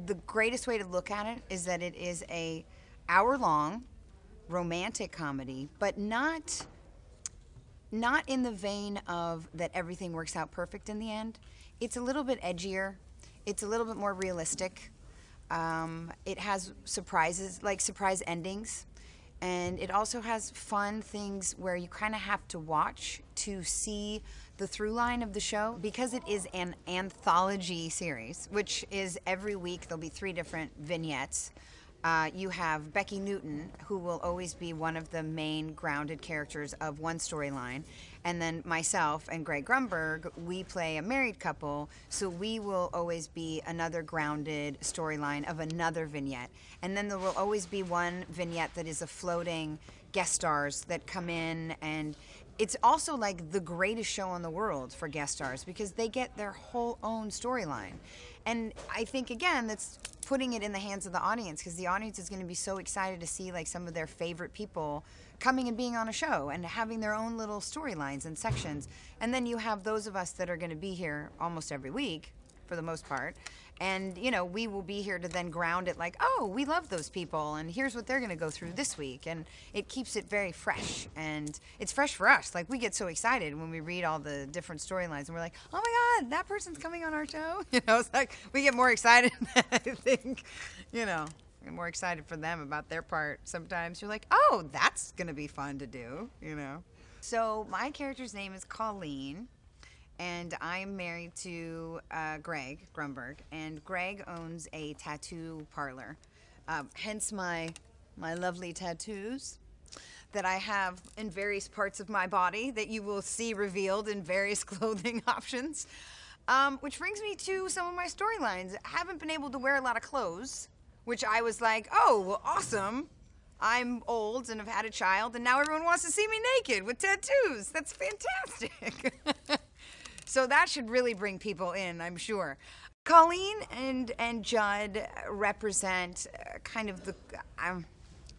the greatest way to look at it is that it is a hour-long romantic comedy, but not in the vein of that everything works out perfect in the end. It's a little bit edgier. It's a little bit more realistic. It has surprises, like surprise endings. And it also has fun things where you kind of have to watch to see the through line of the show. Because it is an anthology series, which is every week there'll be 3 different vignettes. You have Becky Newton, who will always be one of the main grounded characters of one storyline. And then myself and Greg Grumberg, we play a married couple, so we will always be another grounded storyline of another vignette. And then there will always be one vignette that is a floating guest stars that come in, and it's also like the greatest show in the world for guest stars because they get their whole own storyline. And I think, again, that's putting it in the hands of the audience because the audience is going to be so excited to see like some of their favorite people coming and being on a show and having their own little storylines and sections. And then you have those of us that are going to be here almost every week for the most part. And, you know, we will be here to then ground it like, oh, we love those people, and here's what they're going to go through this week. And it keeps it very fresh, and it's fresh for us. Like, we get so excited when we read all the different storylines, and we're like, oh, my God, that person's coming on our show. You know, it's like we get more excited, I think, you know, we're more excited for them about their part. Sometimes you're like, oh, that's going to be fun to do, you know. So my character's name is Colleen. And I'm married to Greg Grumberg, and Greg owns a tattoo parlor. Hence my lovely tattoos that I have in various parts of my body that you will see revealed in various clothing options. Which brings me to some of my storylines. I haven't been able to wear a lot of clothes, which I was like, oh, well, awesome. I'm old and have had a child, and now everyone wants to see me naked with tattoos. That's fantastic. So that should really bring people in, I'm sure. Colleen and Judd represent kind of the,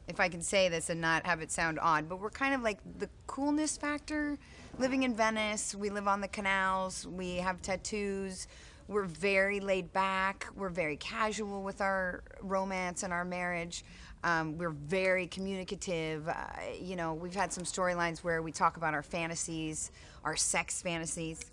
if I can say this and not have it sound odd, but we're kind of like the coolness factor. Living in Venice, we live on the canals, we have tattoos, we're very laid back, we're very casual with our romance and our marriage. We're very communicative. You know, we've had some storylines where we talk about our fantasies, our sex fantasies.